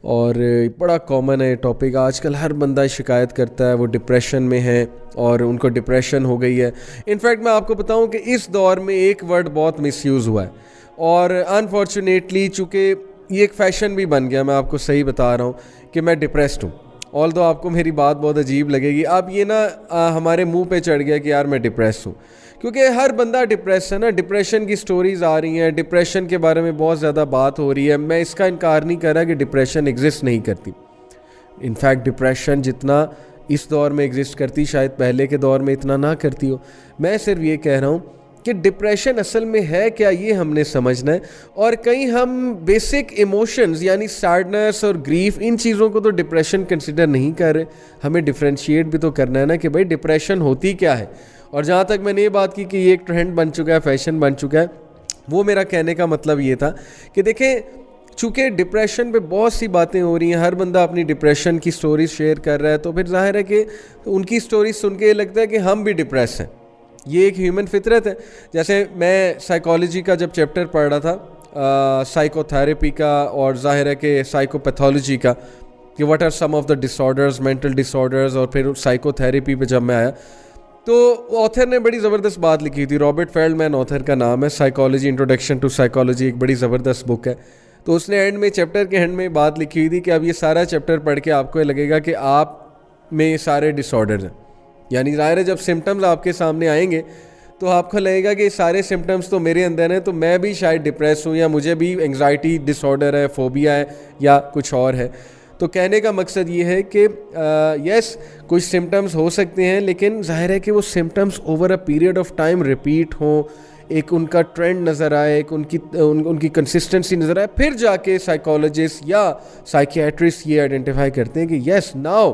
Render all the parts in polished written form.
اور بڑا کامن ہے ٹاپک. آج کل ہر بندہ شکایت کرتا ہے وہ ڈپریشن میں ہے اور ان کو ڈپریشن ہو گئی ہے. انفیکٹ میں آپ کو بتاؤں کہ اس دور میں ایک ورڈ بہت مس یوز ہوا ہے اور انفارچونیٹلی چونکہ یہ ایک فیشن بھی بن گیا, میں آپ کو صحیح بتا رہا ہوں کہ میں ڈپریسڈ ہوں. آل دو آپ کو میری بات بہت عجیب لگے گی, اب یہ نا ہمارے منہ پہ چڑھ گیا کہ یار میں ڈپریس ہوں, کیونکہ ہر بندہ ڈپریس ہے نا. ڈپریشن کی سٹوریز آ رہی ہیں, ڈپریشن کے بارے میں بہت زیادہ بات ہو رہی ہے. میں اس کا انکار نہیں کر رہا کہ ڈپریشن ایگزسٹ نہیں کرتی. انفیکٹ ڈپریشن جتنا اس دور میں ایگزسٹ کرتی شاید پہلے کے دور میں اتنا نہ کرتی ہو. میں صرف یہ کہہ رہا ہوں کہ ڈپریشن اصل میں ہے کیا, یہ ہم نے سمجھنا ہے. اور کہیں ہم بیسک ایموشنز یعنی سیڈنس اور گریف ان چیزوں کو تو ڈپریشن کنسیڈر نہیں کر رہے. ہمیں ڈفرینشیٹ بھی تو کرنا ہے نا کہ بھائی ڈپریشن ہوتی کیا ہے. اور جہاں تک میں نے یہ بات کی کہ یہ ایک ٹرینڈ بن چکا ہے, فیشن بن چکا ہے, وہ میرا کہنے کا مطلب یہ تھا کہ دیکھیں چونکہ ڈپریشن پہ بہت سی باتیں ہو رہی ہیں, ہر بندہ اپنی ڈپریشن کی سٹوریز شیئر کر رہا ہے, تو پھر ظاہر ہے کہ ان کی سٹوریز سن کے یہ لگتا ہے کہ ہم بھی ڈپریس ہیں. یہ ایک ہیومن فطرت ہے. جیسے میں سائیکالوجی کا جب چیپٹر پڑھ رہا تھا, سائیکو تھیراپی کا اور ظاہر ہے کہ سائیکو پیتھولوجی کا, کہ what are some of the disorders, mental disorders, اور پھر سائیکو تھیراپی پہ جب میں آیا تو آتھر نے بڑی زبردست بات لکھی تھی. رابرٹ فیلڈمین آتھر کا نام ہے. سائیکالوجی انٹروڈکشن ٹو سائیکالوجی ایک بڑی زبردست بک ہے. تو اس نے اینڈ میں چیپٹر کے اینڈ میں بات لکھی ہوئی تھی کہ اب یہ سارا چیپٹر پڑھ کے آپ کو یہ لگے گا کہ آپ میں یہ سارے ڈس آرڈرز ہیں. یعنی ظاہر ہے جب سمٹمز آپ کے سامنے آئیں گے تو آپ کو لگے گا کہ یہ سارے سمٹمز تو میرے اندر ہیں, تو میں بھی شاید ڈپریس ہوں, یا مجھے بھی انگزائٹی ڈس آرڈر ہے, فوبیا ہے, یا کچھ اور ہے. تو کہنے کا مقصد یہ ہے کہ یس کچھ سمٹمز ہو سکتے ہیں, لیکن ظاہر ہے کہ وہ symptoms over a period of time repeat ہوں, ایک ان کا ٹرینڈ نظر آئے, ایک ان کی کنسسٹنسی نظر آئے, پھر جا کے سائیکالوجسٹ یا سائیکیٹرسٹ یہ آئیڈینٹیفائی کرتے ہیں کہ yes now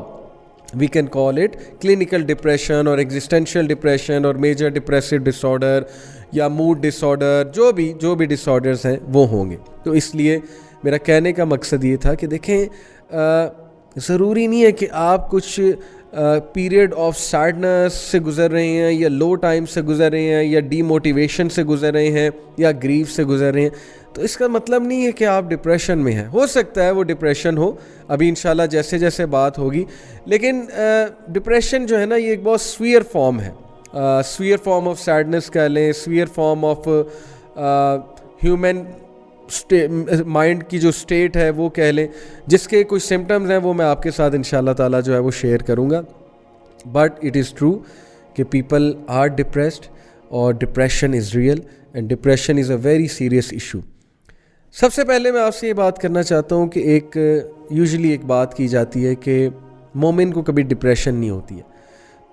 we can call it clinical depression اور ایگزسٹینشیل ڈپریشن اور میجر ڈپریسو ڈس آرڈر یا موڈ ڈس آرڈر, جو بھی ڈس آرڈرز ہیں وہ ہوں گے. تو اس لیے میرا کہنے کا مقصد یہ تھا کہ دیکھیں ضروری نہیں ہے کہ آپ کچھ پیریڈ آف سیڈنس سے گزر رہے ہیں, یا لو ٹائم سے گزر رہے ہیں, یا ڈی موٹیویشن سے گزر رہے ہیں, یا گریف سے گزر رہے ہیں, تو اس کا مطلب نہیں ہے کہ آپ ڈپریشن میں ہیں. ہو سکتا ہے وہ ڈپریشن ہو, ابھی انشاءاللہ جیسے جیسے بات ہوگی. لیکن ڈپریشن جو ہے نا یہ ایک بہت سویئر فارم ہے, سویئر فارم آف سیڈنس کہہ لیں, severe form of human mind کی جو سٹیٹ ہے وہ کہہ لیں, جس کے کچھ سمٹمز ہیں وہ میں آپ کے ساتھ انشاءاللہ تعالیٰ جو ہے وہ شیئر کروں گا. بٹ اٹ از ٹرو کہ پیپل آر ڈپریسڈ, اور depression is real and depression is a very serious issue. سب سے پہلے میں آپ سے یہ بات کرنا چاہتا ہوں کہ یوزلی ایک بات کی جاتی ہے کہ مومن کو کبھی ڈپریشن نہیں ہوتی ہے.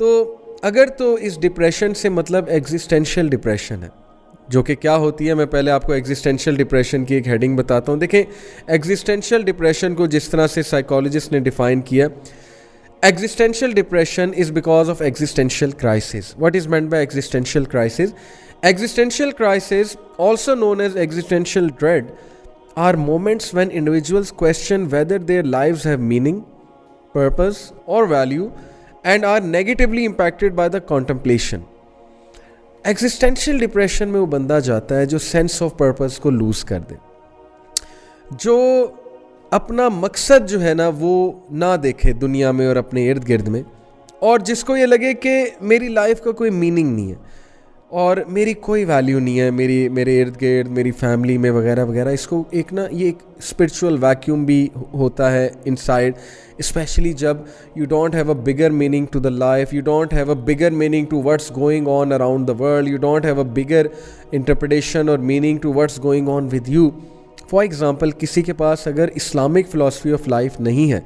تو اگر تو اس ڈپریشن سے مطلب ایگزسٹینشیل ڈپریشن ہے, جو کہ کیا ہوتی ہے, میں پہلے آپ کو ایگزسٹینشیل ڈپریشن کی ایک ہیڈنگ بتاتا ہوں. دیکھیں ایگزسٹینشیل ڈپریشن کو جس طرح سے سائیکالوجسٹ نے ڈیفائن کیا, existential depression is because of existential crisis. What is meant by existential crisis? Existential crises, also known as existential dread, are moments when individuals question whether their lives have meaning, purpose, or value, and are negatively impacted by the contemplation. Existential depression میں وہ بندہ جاتا ہے جو sense of purpose کو lose کر دے, جو اپنا مقصد جو ہے نا وہ نہ دیکھے دنیا میں اور اپنے ارد گرد میں, اور جس کو یہ لگے کہ میری لائف کا کوئی میننگ نہیں ہے اور میری کوئی ویلیو نہیں ہے میرے ارد گرد, میری فیملی میں وغیرہ وغیرہ. اس کو ایک نا یہ ایک اسپرچول ویکیوم بھی ہوتا ہے انسائڈ, اسپیشلی جب you don't have a bigger meaning to the life, you don't have a bigger meaning to what's going on around the world, you don't have a bigger interpretation اور meaning to what's going on with you. For example کسی کے پاس اگر Islamic philosophy of life نہیں ہے,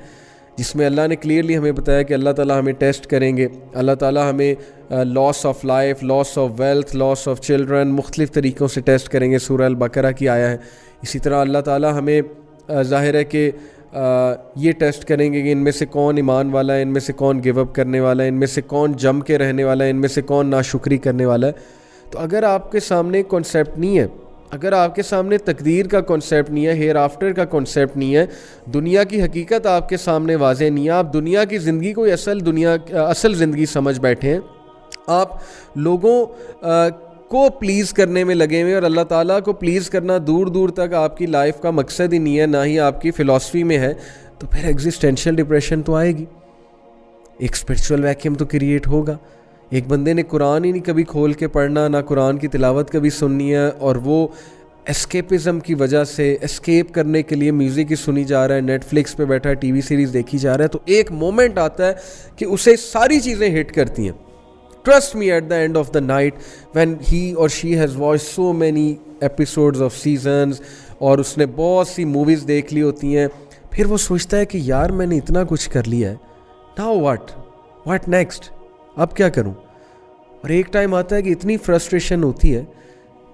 جس میں اللہ نے clearly ہمیں بتایا کہ اللہ تعالیٰ ہمیں ٹیسٹ کریں گے, اللہ تعالیٰ ہمیں loss of life, loss of wealth, loss of children مختلف طریقوں سے ٹیسٹ کریں گے, سورہ البقرہ کی آیا ہے. اسی طرح اللہ تعالیٰ ہمیں ظاہر ہے کہ یہ ٹیسٹ کریں گے کہ ان میں سے کون ایمان والا ہے, ان میں سے کون گیو اپ کرنے والا ہے, ان میں سے کون جم کے رہنے والا ہے, ان میں سے کون ناشکری کرنے والا ہے. تو اگر آپ کے سامنے کانسیپٹ نہیں ہے, اگر آپ کے سامنے تقدیر کا کانسیپٹ نہیں ہے, ہیئر آفٹر کا کانسیپٹ نہیں ہے, دنیا کی حقیقت آپ کے سامنے واضح نہیں ہے, آپ دنیا کی زندگی کو اصل زندگی سمجھ بیٹھے ہیں, آپ لوگوں کو پلیز کرنے میں لگے ہوئے اور اللہ تعالیٰ کو پلیز کرنا دور دور تک آپ کی لائف کا مقصد ہی نہیں ہے, نہ ہی آپ کی فلاسفی میں ہے, تو پھر ایگزسٹینشیل ڈپریشن تو آئے گی, ایک اسپرچول ویکیوم تو کریٹ ہوگا. ایک بندے نے قرآن ہی نہیں کبھی کھول کے پڑھنا, نہ قرآن کی تلاوت کبھی سننی ہے, اور وہ اسکیپزم کی وجہ سے اسکیپ کرنے کے لیے میوزک ہی سنی جا رہا ہے, نیٹ فلکس پہ بیٹھا ہے, ٹی وی سیریز دیکھی جا رہا ہے, تو ایک مومنٹ آتا ہے کہ اسے ساری چیزیں ہٹ کرتی ہیں. Trust me, at the end of the night, when he or she has watched so many episodes of seasons, اور اس نے بہت سی موویز دیکھ لی ہوتی ہیں, پھر وہ سوچتا ہے کہ یار میں نے اتنا کچھ کر لیا ہے, now what next, اب کیا کروں. اور ایک ٹائم آتا ہے کہ اتنی فرسٹریشن ہوتی ہے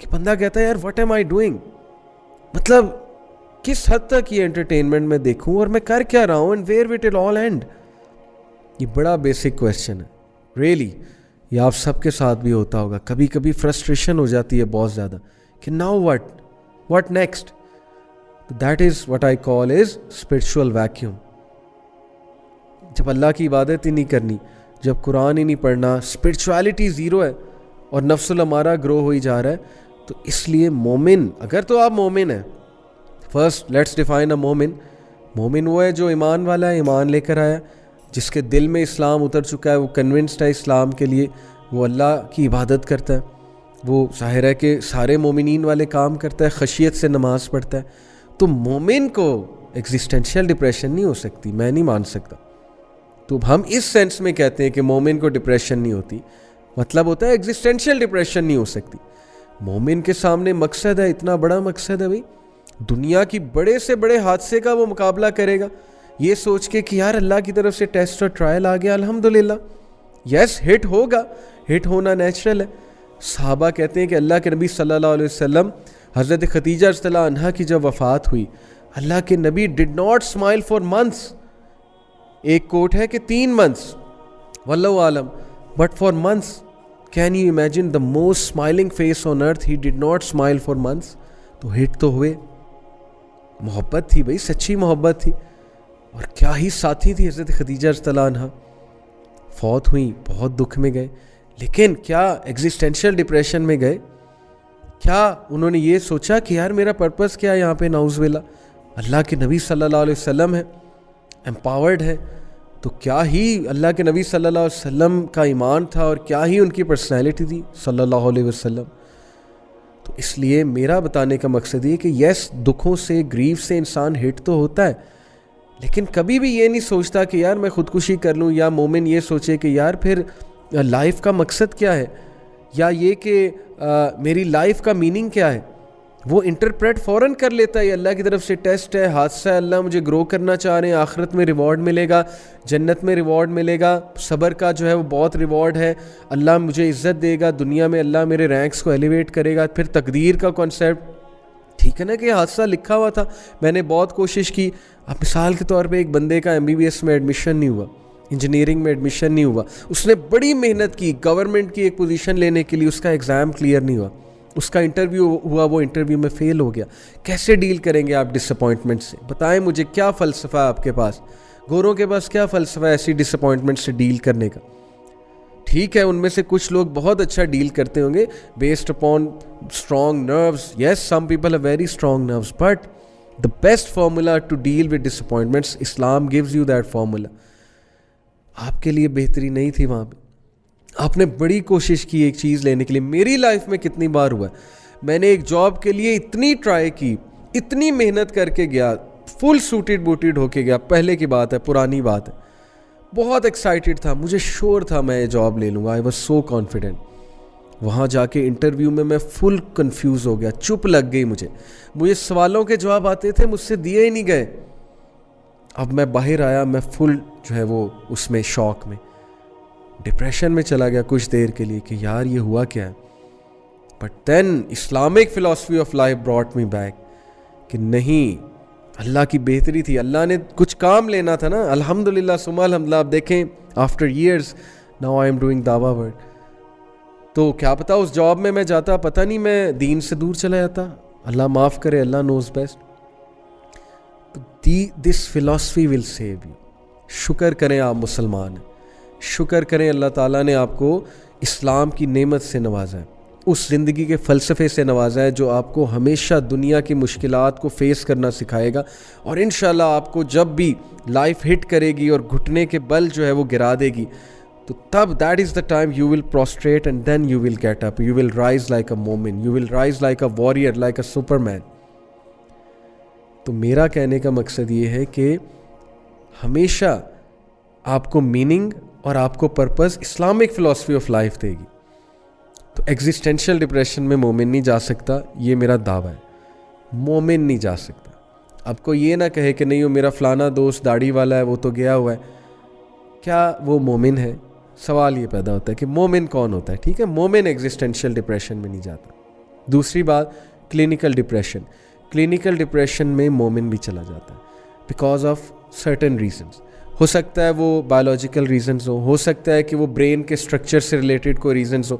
کہ بندہ کہتا ہے یار what am I doing, مطلب کس حد تک یہ انٹرٹینمنٹ میں دیکھوں اور میں کر کیا رہا ہوں, and where will it all end. یہ بڑا بیسک کویسچن ہے ریئلی. یہ آپ سب کے ساتھ بھی ہوتا ہوگا, کبھی کبھی فرسٹریشن ہو جاتی ہے بہت زیادہ کہ now what next. That is what I call is spiritual vacuum. جب اللہ کی عبادت ہی نہیں کرنی, جب قرآن ہی نہیں پڑھنا, اسپرچویلٹی زیرو ہے اور نفس الامارہ گرو ہوئی جا رہا ہے, تو اس لیے مومن, اگر تو آپ مومن ہیں, فرسٹ لیٹس ڈیفائن اے مومن. مومن وہ ہے جو ایمان والا ہے, ایمان لے کر آیا, جس کے دل میں اسلام اتر چکا ہے, وہ کنونسڈ ہے اسلام کے لیے, وہ اللہ کی عبادت کرتا ہے, وہ ظاہر ہے کہ سارے مومنین والے کام کرتا ہے, خشیت سے نماز پڑھتا ہے. تو مومن کو ایگزسٹینشیل ڈپریشن نہیں ہو سکتی, میں نہیں مان سکتا. تو ہم اس سینس میں کہتے ہیں کہ مومن کو ڈپریشن نہیں ہوتی, مطلب ہوتا ہے ایگزسٹینشیل ڈپریشن نہیں ہو سکتی. مومن کے سامنے مقصد ہے, اتنا بڑا مقصد ہے بھائی, دنیا کی بڑے سے بڑے حادثے کا وہ مقابلہ کرے گا یہ سوچ کے کہ یار اللہ کی طرف سے ٹیسٹ اور ٹرائل آ گیا, الحمدللہ. یس, ہٹ ہوگا, ہٹ ہونا نیچرل ہے. صحابہ کہتے ہیں کہ اللہ کے نبی صلی اللہ علیہ وسلم, حضرت خدیجہ رضی اللہ عنہا کی جب وفات ہوئی, اللہ کے نبی did not smile for months. ایک کوٹ ہے کہ 3 months, واللہ عالم, but for months. Can you imagine the most smiling face on earth, he did not smile for months. تو ہٹ تو ہوئے, محبت تھی بھائی, سچی محبت تھی, اور کیا ہی ساتھی تھی حضرت خدیجہ رضی اللہ عنہا. فوت ہوئی, بہت دکھ میں گئے, لیکن کیا ایگزسٹینشیل ڈپریشن میں گئے؟ کیا انہوں نے یہ سوچا کہ یار میرا پرپس کیا ہے یہاں پہ؟ نعوذ باللہ. اللہ کے نبی صلی اللہ علیہ وسلم ہے, امپاورڈ ہے, تو کیا ہی اللہ کے نبی صلی اللہ علیہ وسلم کا ایمان تھا, اور کیا ہی ان کی پرسنالٹی تھی صلی اللہ علیہ وسلم. تو اس لیے میرا بتانے کا مقصد یہ کہ یس, دکھوں سے, گریف سے انسان ہٹ تو ہوتا ہے, لیکن کبھی بھی یہ نہیں سوچتا کہ یار میں خودکشی کر لوں, یا مومن یہ سوچے کہ یار پھر لائف کا مقصد کیا ہے, یا یہ کہ میری لائف کا میننگ کیا ہے. وہ انٹرپریٹ فوراً کر لیتا ہے, یہ اللہ کی طرف سے ٹیسٹ ہے, حادثہ ہے, اللہ مجھے گرو کرنا چاہ رہے ہیں, آخرت میں ریوارڈ ملے گا, جنت میں ریوارڈ ملے گا, صبر کا جو ہے وہ بہت ریوارڈ ہے, اللہ مجھے عزت دے گا دنیا میں, اللہ میرے رینکس کو ایلیویٹ کرے گا. پھر تقدیر کا کانسیپٹ, ٹھیک ہے نا کہ حادثہ لکھا ہوا تھا, میں نے بہت کوشش کی. اب مثال کے طور پہ ایک بندے کا MBBS میں ایڈمیشن نہیں ہوا, انجینئرنگ میں ایڈمیشن نہیں ہوا, اس نے بڑی محنت کی گورنمنٹ کی ایک پوزیشن لینے کے لیے, اس کا ایگزام کلیئر نہیں ہوا, اس کا انٹرویو ہوا, وہ انٹرویو میں فیل ہو گیا. کیسے ڈیل کریں گے آپ ڈس اپوائنٹمنٹ سے؟ بتائیں مجھے, کیا فلسفہ ہے آپ کے پاس؟ گوروں کے پاس کیا فلسفہ ہے ایسی ڈس اپوائنٹمنٹ سے ڈیل کرنے کا؟ ٹھیک ہے, ان میں سے کچھ لوگ بہت اچھا ڈیل کرتے ہوں گے based upon strong nerves. Yes, some people have very strong nerves, but the best formula to deal with disappointments, Islam gives you that formula. آپ کے لیے بہتری نہیں تھی وہاں پہ, آپ نے بڑی کوشش کی ایک چیز لینے کے لیے. میری لائف میں کتنی بار ہوا ہے, میں نے ایک جاب کے لیے اتنی ٹرائی کی, اتنی محنت کر کے گیا, فل سوٹیڈ بوٹیڈ ہو کے گیا, پہلے کی بات ہے, پرانی بات ہے, بہت ایکسائٹیڈ تھا, مجھے شور تھا میں یہ جاب لے لوں گا, آئی واز سو کانفیڈنٹ. وہاں جا کے انٹرویو میں فل کنفیوز ہو گیا, چپ لگ گئی مجھے سوالوں کے جواب آتے تھے, مجھ سے دیے ہی نہیں گئے. اب میں باہر آیا, میں فل جو ہے وہ اس میں شوق میں, ڈپریشن میں چلا گیا کچھ دیر کے لیے کہ یار یہ ہوا کیا ہے. But then Islamic philosophy of life brought me back کہ نہیں, اللہ کی بہتری تھی, اللہ نے کچھ کام لینا تھا نا. الحمدللہ ثم الحمدللہ. آپ دیکھیں after years now I am doing دعویٰ ورک. تو کیا پتا اس جاب میں جاتا, پتہ نہیں میں دین سے دور چلا جاتا, اللہ معاف کرے, اللہ knows best. This philosophy will save you. شکر کریں آپ مسلمان ہیں, شکر کریں اللہ تعالیٰ نے آپ کو اسلام کی نعمت سے نوازا ہے. اس زندگی کے فلسفے سے نوازا ہے جو آپ کو ہمیشہ دنیا کی مشکلات کو فیس کرنا سکھائے گا, اور انشاءاللہ آپ کو جب بھی لائف ہٹ کرے گی اور گھٹنے کے بل جو ہے وہ گرا دے گی, تو تب that is the time you will prostrate and then you will get up, you will rise like a مومن, you will rise like a warrior, like a super man. تو میرا کہنے کا مقصد یہ ہے کہ ہمیشہ آپ کو میننگ اور آپ کو پرپز اسلامک فلسفی آف لائف دے گی. تو ایگزسٹینشیل ڈپریشن میں مومن نہیں جا سکتا, یہ میرا دعویٰ ہے. مومن نہیں جا سکتا. آپ کو یہ نہ کہے کہ نہیں وہ میرا فلانا دوست داڑھی والا ہے وہ تو گیا ہوا ہے, کیا وہ مومن ہے؟ سوال یہ پیدا ہوتا ہے کہ مومن کون ہوتا ہے. ٹھیک ہے, مومن ایگزسٹینشیل ڈپریشن میں نہیں جاتا. دوسری بات, کلینکل ڈپریشن. کلینکل ڈپریشن میں مومن بھی چلا جاتا ہے بیکاز آف سرٹن ریزنز. ہو سکتا ہے وہ بایولوجیکل ریزنز ہو سکتا ہے کہ وہ برین کے اسٹرکچر سے ریلیٹڈ کوئی ریزنز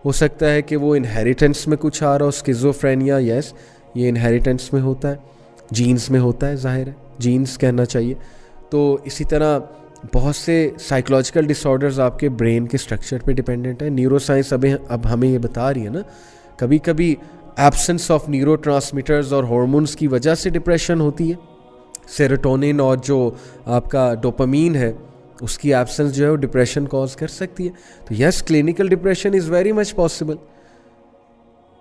ہو سکتا ہے کہ وہ انہیریٹنس میں کچھ آ رہا ہو, اسکیزوفرینیا. یس, یہ انہیریٹنس میں ہوتا ہے, جینز میں ہوتا ہے, ظاہر ہے جینز کہنا چاہیے. تو اسی طرح بہت سے سائیکولوجیکل ڈس آرڈرز آپ کے برین کے اسٹرکچر پہ ڈیپینڈنٹ ہیں. نیورو سائنس اب ہمیں یہ بتا رہی ہے نا, کبھی کبھی ایبسنس آف نیورو ٹرانسمیٹرز اور ہارمونس کی وجہ سے ڈپریشن ہوتی ہے. سیروٹونن اور جو آپ کا ڈوپامین ہے اس کی ایبسنس جو ہے وہ ڈپریشن کاز کر سکتی ہے. تو yes, clinical depression is very much possible.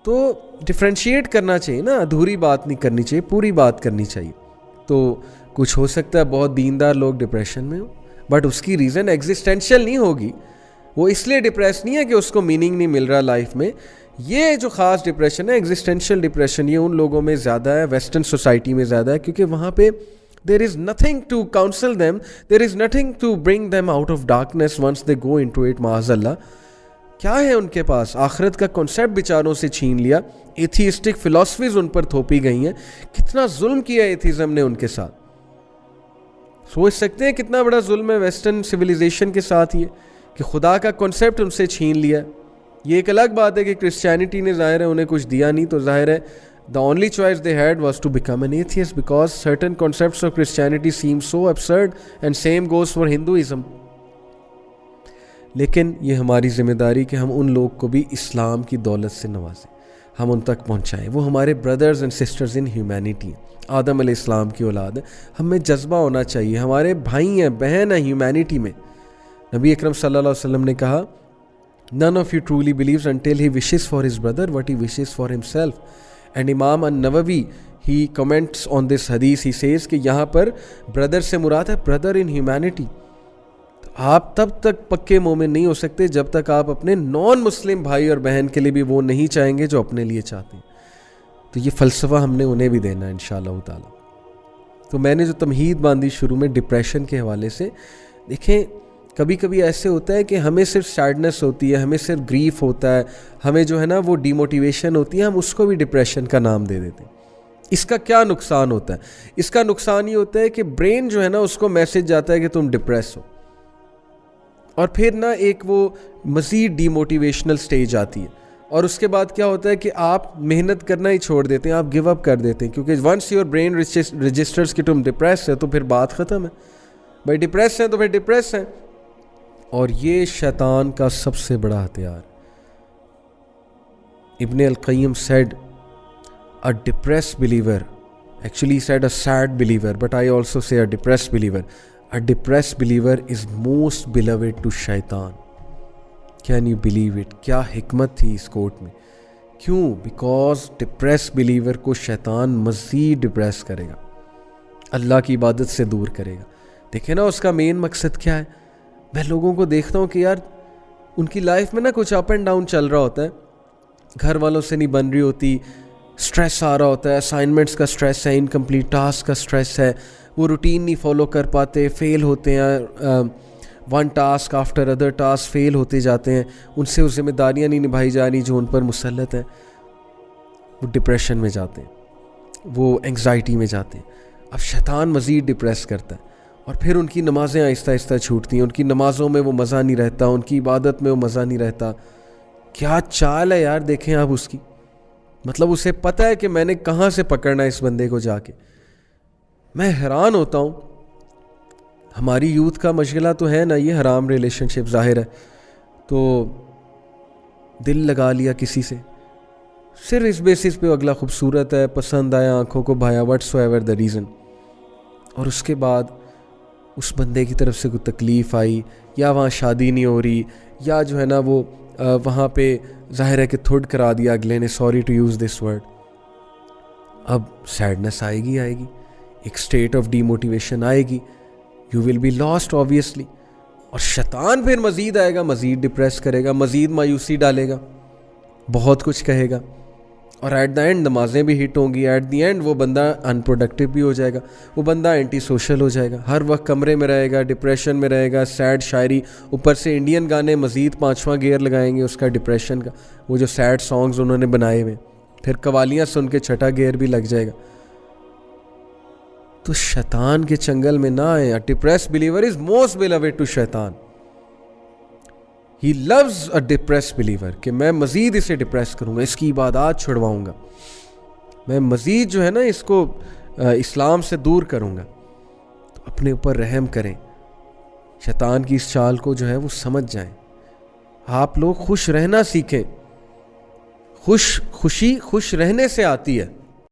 تو ڈفرینشیٹ کرنا چاہیے نا, ادھوری بات نہیں کرنی چاہیے, پوری بات کرنی چاہیے. تو کچھ ہو سکتا ہے بہت دیندار لوگ ڈپریشن میں ہوں, بٹ اس کی ریزن ایگزسٹینشیل نہیں ہوگی. وہ اس لیے ڈپریس نہیں ہے کہ اس کو میننگ نہیں مل رہا لائف میں. یہ جو خاص ڈپریشن ہے ایگزسٹینشیل ڈپریشن, یہ ان لوگوں میں زیادہ ہے, ویسٹرن سوسائٹی میں زیادہ ہے, کیونکہ وہاں پہ there is nothing to counsel them, there is nothing to bring them out of darkness once they go into it. معاذ اللہ, کیا ہے ان کے پاس؟ آخرت کا کنسیپٹ بیچاروں سے چھین لیا, ایتھیسٹک فلسفیز ان پر تھوپی گئی ہیں. کتنا ظلم کیا ایتھیزم نے ان کے ساتھ. سوچ سکتے ہیں کتنا بڑا ظلم ہے ویسٹرن سویلائزیشن کے ساتھ یہ, کہ خدا کا کنسیپٹ ان سے چھین لیا. یہ ایک الگ بات ہے کہ کرسچینٹی نے ظاہر ہے انہیں کچھ دیا نہیں, تو ظاہر ہے the only choice they had was to become an atheist because certain concepts of Christianity seem so absurd, and same goes for Hinduism. لیکن یہ ہماری ذمہ داری کہ ہم ان لوگ کو بھی اسلام کی دولت سے نوازیں, ہم ان تک پہنچائیں. وہ ہمارے brothers and sisters in humanity ہیں, آدم علیہ السلام کی اولاد ہے. ہمیں جذبہ ہونا چاہیے, ہمارے بھائی ہیں, بہن ہیں ہیومینٹی میں. نبی اکرم صلی اللہ علیہ وسلم نے کہا, none of you truly believes until he wishes for his brother what he wishes for himself. And Imam An-Nawawi, he comments on this hadith, he says کہ یہاں پر brother سے مراد ہے brother in humanity. تو آپ تب تک پکے مومن نہیں ہو سکتے جب تک آپ اپنے نان مسلم بھائی اور بہن کے لیے بھی وہ نہیں چاہیں گے جو اپنے لیے چاہتے ہیں. تو یہ فلسفہ ہم نے انہیں بھی دینا ہے انشاءاللہ تعالی. تو میں نے جو تمہید باندھی شروع میں ڈپریشن کے حوالے سے, دیکھیں کبھی کبھی ایسے ہوتا ہے کہ ہمیں صرف سیڈنس ہوتی ہے, ہمیں صرف گریف ہوتا ہے, ہمیں جو ہے نا وہ ڈی موٹیویشن ہوتی ہے, ہم اس کو بھی ڈپریشن کا نام دے دیتے ہیں. اس کا کیا نقصان ہوتا ہے؟ اس کا نقصان یہ ہوتا ہے کہ برین جو ہے نا اس کو میسج جاتا ہے کہ تم ڈپریس ہو, اور پھر نا ایک وہ مزید ڈی موٹیویشنل سٹیج آتی ہے, اور اس کے بعد کیا ہوتا ہے کہ آپ محنت کرنا ہی چھوڑ دیتے ہیں, آپ گیو اپ کر دیتے ہیں, کیونکہ ونس یور برین رجسٹرز کہ تم ڈپریس ہے تو پھر بات ختم ہے. بھائی ڈپریس ہیں تو پھر ڈپریس ہیں. اور یہ شیطان کا سب سے بڑا ہتھیار. ابن القیم said a depressed believer, actually he said a sad believer, but I also say a depressed believer. A depressed believer is most beloved to shaitan. Can you believe it? کیا حکمت تھی اس کوٹ میں. کیوں؟ بیکاز depressed believer کو شیطان مزید depress کرے گا, اللہ کی عبادت سے دور کرے گا. دیکھیں نا اس کا مین مقصد کیا ہے. میں لوگوں کو دیکھتا ہوں کہ یار ان کی لائف میں نا کچھ اپ اینڈ ڈاؤن چل رہا ہوتا ہے, گھر والوں سے نہیں بن رہی ہوتی, سٹریس آ رہا ہوتا ہے, اسائنمنٹس کا سٹریس ہے, انکمپلیٹ ٹاسک کا سٹریس ہے, وہ روٹین نہیں فالو کر پاتے, فیل ہوتے ہیں, one task after other task fail ہوتے جاتے ہیں, ان سے وہ ذمہ داریاں نہیں نبھائی جا رہی جو ان پر مسلط ہیں. وہ ڈپریشن میں جاتے ہیں, وہ انگزائٹی میں جاتے ہیں. اب شیطان مزید ڈپریس کرتا ہے, اور پھر ان کی نمازیں آہستہ آہستہ چھوٹتی ہیں, ان کی نمازوں میں وہ مزہ نہیں رہتا, ان کی عبادت میں وہ مزہ نہیں رہتا. کیا چال ہے یار, دیکھیں آپ اس کی. مطلب اسے پتہ ہے کہ میں نے کہاں سے پکڑنا ہے اس بندے کو جا کے. میں حیران ہوتا ہوں. ہماری یوتھ کا مشغلہ تو ہے نا یہ حرام ریلیشن شپ, ظاہر ہے. تو دل لگا لیا کسی سے, صرف اس بیسس پہ اگلا خوبصورت ہے, پسند آیا, آنکھوں کو Bhaya, what's ever the reason, اور اس کے بعد اس بندے کی طرف سے کوئی تکلیف آئی, یا وہاں شادی نہیں ہو رہی, یا جو ہے نا وہ وہاں پہ ظاہر ہے کہ تھوڑ کرا دیا اگلے نے, sorry to use this word, اب سیڈنس آئے گی, ایک اسٹیٹ آف ڈی موٹیویشن آئے گی, you will be lost obviously. اور شیطان پھر مزید آئے گا, مزید ڈپریس کرے گا, مزید مایوسی ڈالے گا, بہت کچھ کہے گا, اور ایٹ دا اینڈ نمازیں بھی ہٹ ہوں گی, ایٹ دی اینڈ وہ بندہ ان پروڈکٹیو بھی ہو جائے گا, وہ بندہ اینٹی سوشل ہو جائے گا, ہر وقت کمرے میں رہے گا, ڈپریشن میں رہے گا, سیڈ شاعری, اوپر سے انڈین گانے مزید 5واں گیئر لگائیں گے اس کا ڈپریشن کا, وہ جو سیڈ سانگز انہوں نے بنائے ہوئے, پھر قوالیاں سن کے 6واں گیئر بھی لگ جائے گا. تو شیطان کے چنگل میں نہ آئیں. A depressed believer is most beloved to شیطان. He loves a depressed believer, کہ میں مزید اسے ڈپریس کروں گا, اس کی عبادات چھڑواؤں گا, میں مزید جو ہے نا اس کو اسلام سے دور کروں گا. تو اپنے اوپر رحم کریں, شیطان کی اس چال کو جو ہے وہ سمجھ جائیں. آپ لوگ خوش رہنا سیکھیں. خوشی خوش رہنے سے آتی ہے.